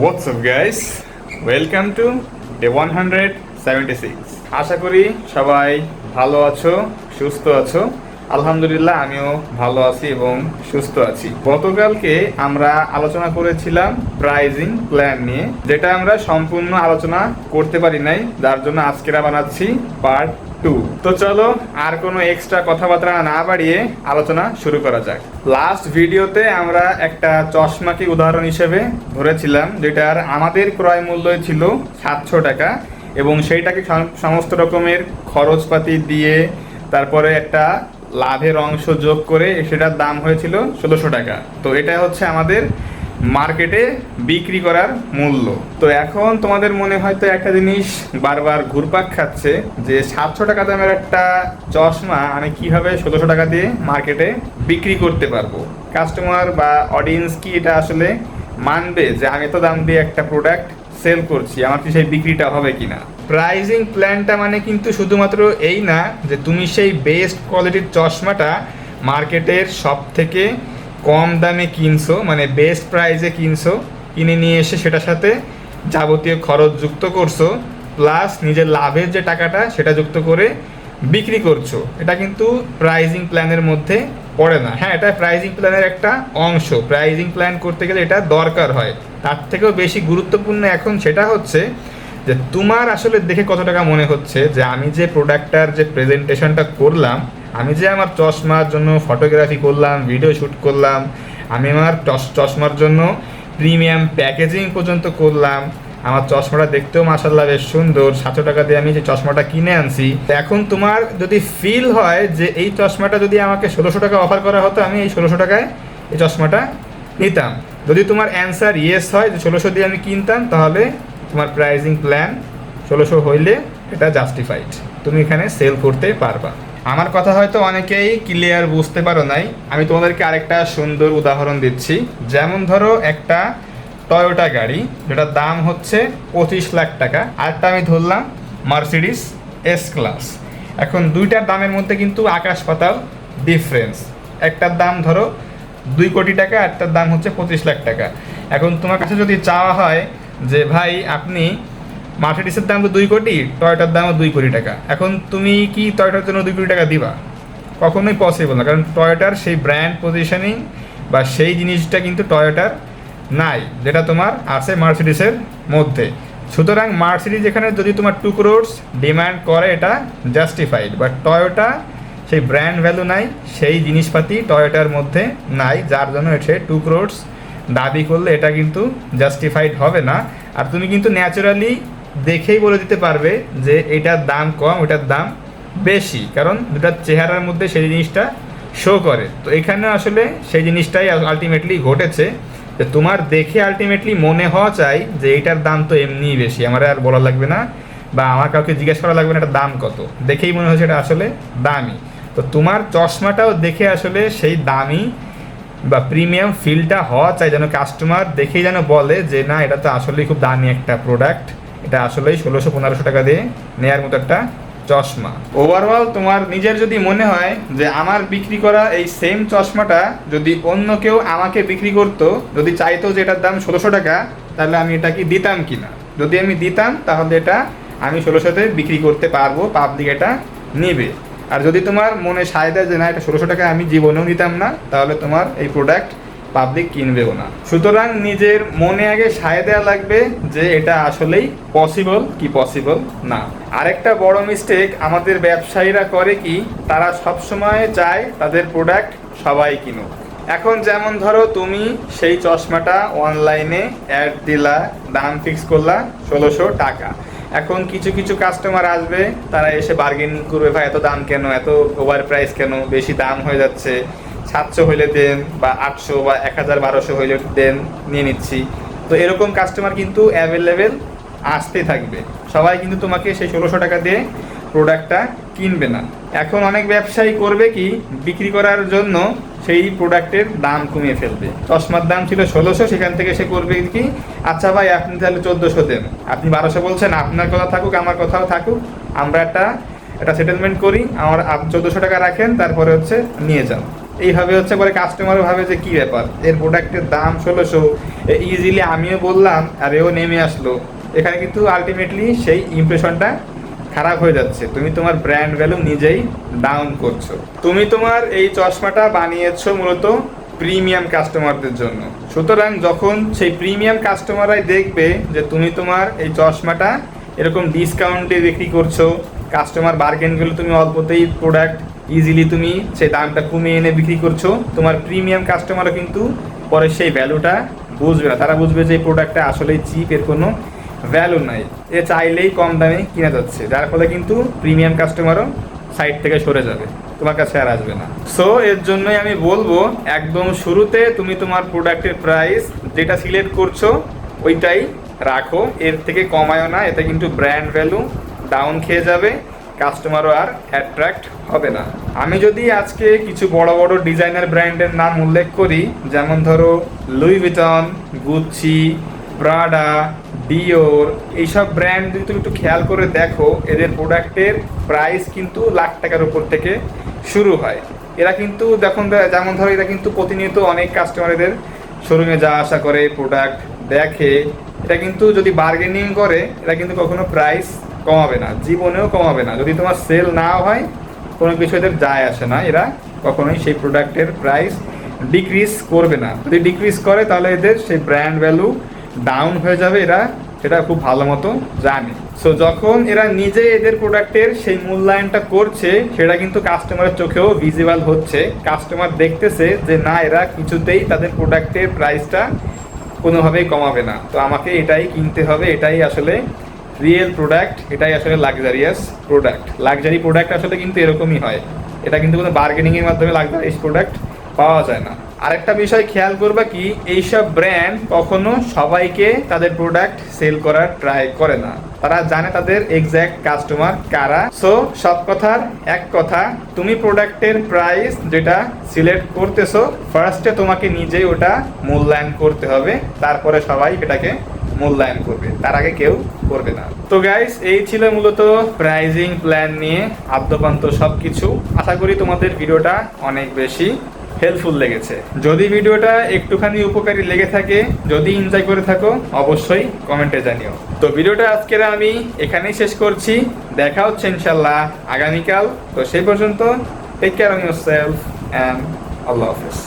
What's up guys? Welcome to day 176. আশা করি সবাই ভালো আছো, সুস্থ আছো। আলহামদুলিল্লাহ আমিও ভালো আছি এবং সুস্থ আছি। গতকালকে আমরা আলোচনা করেছিলাম প্রাইজিং প্ল্যান নিয়ে, যেটা আমরা সম্পূর্ণ আলোচনা করতে পারি নাই, যার জন্য আজকেরা বানাচ্ছি পার্ট 2। তো চলো আর কোনো এক্সট্রা কথাবার্তা না বাড়িয়ে আলোচনা শুরু করা যাক। লাস্ট ভিডিওতে আমরা একটা চশমাকে উদাহরণ হিসেবে ধরেছিলাম, যেটার আমাদের ক্রয় মূল্য ছিল 700 টাকা এবং সেইটাকে সমস্ত রকমের খরচপাতি দিয়ে তারপরে একটা লাভের অংশ যোগ করে সেটার দাম হয়েছিল 1600 টাকা। তো এটা হচ্ছে আমাদের মার্কেটে বিক্রি করার মূল্য। তো এখন তোমাদের মনে হয়তো একটা জিনিস বারবার ঘুরপাক খাচ্ছে যে 700 টাকা দামের একটা চশমা আমি কিভাবে 1600 টাকা দিয়ে মার্কেটে বিক্রি করতে পারবো। কাস্টমার বা অডিয়েন্স কি এটা আসলে মানবে যে আমি তো দাম দিয়ে একটা প্রোডাক্ট সেল করছি, আমার কি সেই বিক্রিটা হবে কিনা। প্রাইজিং প্ল্যানটা মানে কিন্তু শুধুমাত্র এই না যে তুমি সেই বেস্ট কোয়ালিটির চশমাটা মার্কেটের সব থেকে কম দামে কিনছো, মানে বেস্ট প্রাইসে কিনছো, কিনে নিয়ে এসে সেটার সাথে যাবতীয় খরচ যুক্ত করছো, প্লাস নিজের লাভের যে টাকাটা সেটা যুক্ত করে বিক্রি করছো। এটা কিন্তু প্রাইজিং প্ল্যানের মধ্যে পড়ে না। হ্যাঁ, এটা প্রাইজিং প্ল্যানের একটা অংশ। প্রাইজিং প্ল্যান করতে গেলে এটা দরকার হয়। তার থেকেও বেশি গুরুত্বপূর্ণ এখন সেটা হচ্ছে যে তোমার আসলে দেখে কত টাকা মনে হচ্ছে যে আমি যে প্রোডাক্টটার যে প্রেজেন্টেশনটা করলাম, আমি যে আমার চশমার জন্য ফটোগ্রাফি করলাম, ভিডিও শ্যুট করলাম, আমি আমার চশমার জন্য প্রিমিয়াম প্যাকেজিং পর্যন্ত করলাম, আমার চশমাটা দেখতেও মাশাআল্লাহ বেশ সুন্দর, 700 টাকা দিয়ে আমি যে চশমাটা কিনে আনছি। এখন তোমার যদি ফিল হয় যে এই চশমাটা যদি আমাকে 1600 টাকা অফার করা হতো, আমি এই 1600 টাকায় এই চশমাটা নিতাম। যদি তোমার অ্যান্সার ইয়েস হয় যে 1600 দিয়ে আমি কিনতাম, তাহলে তোমার প্রাইজিং প্ল্যান 1600 হইলে এটা জাস্টিফাইড, তুমি এখানে সেল করতে পারবা। আমার কথা হয়তো অনেকেই ক্লিয়ার বুঝতে পারো নাই, আমি তোমাদেরকে আরেকটা সুন্দর উদাহরণ দিচ্ছি। যেমন ধরো একটা টয়োটা গাড়ি, যেটার দাম হচ্ছে 25 লাখ টাকা, আরেকটা আমি ধরলাম মার্সিডিস এস ক্লাস। এখন দুইটার দামের মধ্যে কিন্তু আকাশ পাতাল ডিফারেন্স। একটার দাম ধরো 2 কোটি টাকা, একটার দাম হচ্ছে 25 লাখ টাকা। এখন তোমার কাছে যদি চাওয়া হয় যে ভাই আপনি মার্সিডিসের দাম তো 2 কোটি, টয়োটার দামও 2 কোটি টাকা, এখন তুমি কি টয়োটার জন্য 2 কোটি টাকা দিবা? কখনোই পসিবল না, কারণ টয়োটার সেই ব্র্যান্ড পজিশনিং বা সেই জিনিসটা কিন্তু টয়োটার নাই, যেটা তোমার আছে মার্সিডিসের মধ্যে। সুতরাং মার্সিডিস এখানে যদি তোমার 2 crores ডিমান্ড করে, এটা জাস্টিফাইড। বাট টয়োটা সেই ব্র্যান্ড ভ্যালু নাই, সেই জিনিসপাতি টয়োটার মধ্যে নাই, যার জন্য সে 2 crores দাবি করলে এটা কিন্তু জাস্টিফাইড হবে না। আর তুমি কিন্তু ন্যাচারালি দেখেই বলে দিতে পারবে যে এটার দাম কম, ওটার দাম বেশি, কারণ দুটার চেহারার মধ্যে সেই জিনিসটা শো করে। তো এখানে আসলে সেই জিনিসটাই আলটিমেটলি ঘটেছে, যে তোমার দেখে আলটিমেটলি মনে হওয়া চাই যে এইটার দাম তো এমনিই বেশি, আমার আর বলা লাগবে না বা আমার কাউকে জিজ্ঞেস করা লাগবে না এটার দাম কত, দেখেই মনে হচ্ছে এটা আসলে দামি। তো তোমার চশমাটাও দেখে আসলে সেই দামি বা প্রিমিয়াম ফিলটা হওয়া চাই, যেন কাস্টমার দেখেই যেন বলে যে না এটা তো আসলেই খুব দামি একটা প্রোডাক্ট, এটা আসলেই 1600-1500 টাকা দিয়ে নেয়ার মতো একটা চশমা। ওভারঅল তোমার নিজের যদি মনে হয় যে আমার বিক্রি করা এই সেম চশমাটা যদি অন্য কেউ আমাকে বিক্রি করতো, যদি চাইতো যে এটার দাম 1600 টাকা, তাহলে আমি এটা কি দিতাম কিনা? যদি আমি দিতাম তাহলে এটা আমি 1600-তে বিক্রি করতে পারবো, পাবলিক এটা নেবে। আর যদি তোমার মনে সায় দেয় যে না এটা 1600 টাকা আমি জীবনেও নিতাম না, তাহলে তোমার এই প্রোডাক্ট পাবলিক কিনবেও না। সুতরাং নিজের মনে আগে সায় দেওয়া লাগবে যে এটা আসলেই পসিবল কি পসিবল না। আরেকটা বড় মিস্টেক আমাদের ব্যবসায়ীরা করে কি, তারা সবসময় চায় তাদের প্রোডাক্ট সবাই কিনুক। এখন যেমন ধরো তুমি সেই চশমাটা অনলাইনে অ্যাড দিলা, দাম ফিক্স করলা 1600 টাকা। এখন কিছু কিছু কাস্টমার আসবে, তারা এসে বার্গেনিং করবে, ভাই এত দাম কেন, এত ওভার প্রাইস কেন, বেশি দাম হয়ে যাচ্ছে, 700 হইলে দেন বা 800 বা 1000-1200 হইলে দেন, নিয়ে নিচ্ছি। তো এরকম কাস্টমার কিন্তু অ্যাভেলেবেল আসতেই থাকবে, সবাই কিন্তু তোমাকে সেই 1600 টাকা দিয়ে প্রোডাক্টটা কিনবে না। এখন অনেক ব্যবসায়ী করবে কি, বিক্রি করার জন্য সেই প্রোডাক্টের দাম কমিয়ে ফেলবে। চশমার দাম ছিল 1600, সেখান থেকে সে করবে কি, আচ্ছা ভাই আপনি তাহলে 1400 দেন, আপনি 1200 বলছেন, আপনার কথা থাকুক আমার কথাও থাকুক, আমরা একটা সেটেলমেন্ট করি, আমার 1400 টাকা রাখেন, তারপরে হচ্ছে নিয়ে যান। এইভাবে হচ্ছে পরে কাস্টমারও ভাবে যে কী ব্যাপার, এর প্রোডাক্টের দাম 1600, ইজিলি আমিও বললাম আর এও নেমে আসলো। এখানে কিন্তু আলটিমেটলি সেই ইমপ্রেশনটা খারাপ হয়ে যাচ্ছে, তুমি তোমার ব্র্যান্ড ভ্যালু নিজেই ডাউন করছো। তুমি তোমার এই চশমাটা বানিয়েছো মূলত প্রিমিয়াম কাস্টমারদের জন্য, সুতরাং যখন সেই প্রিমিয়াম কাস্টমাররাই দেখবে যে তুমি তোমার এই চশমাটা এরকম ডিসকাউন্টে বিক্রি করছো, কাস্টমার বার্গেনগুলো তুমি অল্পতেই প্রোডাক্ট ইজিলি তুমি সেই দামটা কমিয়ে এনে বিক্রি করছো, তোমার প্রিমিয়াম কাস্টমারও কিন্তু পরে সেই ভ্যালুটা বুঝবে না। তারা বুঝবে যে এই প্রোডাক্টটা আসলেই চিপ, এর কোনো ভ্যালু নাই, এ চাইলেই কম দামে কিনা যাচ্ছে, যার ফলে কিন্তু প্রিমিয়াম কাস্টমারও সাইট থেকে সরে যাবে, তোমার কাছে আর আসবে না। সো এর জন্যই আমি বলবো একদম শুরুতে তুমি তোমার প্রোডাক্টের প্রাইস যেটা সিলেক্ট করছো ওইটাই রাখো, এর থেকে কমায়ও না, এতে কিন্তু ব্র্যান্ড ভ্যালু ডাউন খেয়ে যাবে, কাস্টমারও আর অ্যাট্রাক্ট হবে না। আমি যদি আজকে কিছু বড় বড় ডিজাইনার ব্র্যান্ডের নাম উল্লেখ করি, যেমন ধরো লুই ভিটন, গুচি, প্রাডা, ডিওর, এইসব ব্র্যান্ড যদি তুমি একটু খেয়াল করে দেখো, এদের প্রোডাক্টের প্রাইস কিন্তু লাখ টাকার উপর থেকে শুরু হয়। এরা কিন্তু যেমন ধরো এরা কিন্তু প্রতিনিয়ত অনেক কাস্টমার এদের শোরুমে যাওয়া আসা করে, প্রোডাক্ট দেখে, এটা কিন্তু যদি বার্গেনিং করে এরা কিন্তু কখনো প্রাইস কমাবে না, জীবনেও কমাবে না। যদি তোমার সেল না হয় কোনো কিছু এদের যায় আসে না, এরা কখনোই সেই প্রোডাক্টের প্রাইস ডিক্রিজ করবে না। যদি ডিক্রিজ করে তাহলে এদের সেই ব্র্যান্ড ভ্যালু ডাউন হয়ে যাবে, এরা সেটা খুব ভালো মতো জানে। সো যখন এরা নিজে এদের প্রোডাক্টের সেই মূল্যায়নটা করছে, সেটা কিন্তু কাস্টমারের চোখেও ভিজিবল হচ্ছে, কাস্টমার দেখতেছে যে না, এরা কিছুতেই তাদের প্রোডাক্টের প্রাইসটা কোনোভাবেই কমাবে না, তো আমাকে এটাই কিনতে হবে, এটাই আসলে রিয়েল প্রোডাক্ট, এটাই আসলে লাক্সারিয়াস প্রোডাক্ট। লাক্সারি প্রোডাক্ট আসলে কিন্তু এরকমই হয়, এটা কিন্তু কোনো বার্গেনিংয়ের মাধ্যমে লাক্সারিয়াস প্রোডাক্ট পাওয়া যায় না। আরেকটা বিষয় খেয়াল করবা কি, এইসব ব্র্যান্ড কখনো সবাইকে তাদের প্রোডাক্ট সেল করার ট্রাই করে না, তারা জানে তাদের এক্স্যাক্ট কাস্টমার কারা। সো সব কথার এক কথা, তুমি প্রোডাক্টের প্রাইস যেটা সিলেক্ট করতেছো, ফার্স্টে তোমাকে নিজেই ওটা মূল্যায়ন করতে হবে, তারপরে সবাই এটাকে মূল্যায়ন করবে, তার আগে কেউ করবে না। তো গাইস, এই ছিল মূলত প্রাইজিং প্ল্যান নিয়ে আদ্যপান্ত সব কিছু। আশা করি তোমাদের ভিডিওটা অনেক বেশি হেল্পফুল লেগেছে। যদি ভিডিওটা একটুখানি উপকারী লেগে থাকে, যদি এনজয় করে থাকো, অবশ্যই কমেন্টে জানিও। তো ভিডিওটা আজকের আমি এখানেই শেষ করছি, দেখা হচ্ছে ইনশাল্লাহ আগামীকাল। তো সেই পর্যন্ত take care of yourself and আল্লাহ হাফেজ।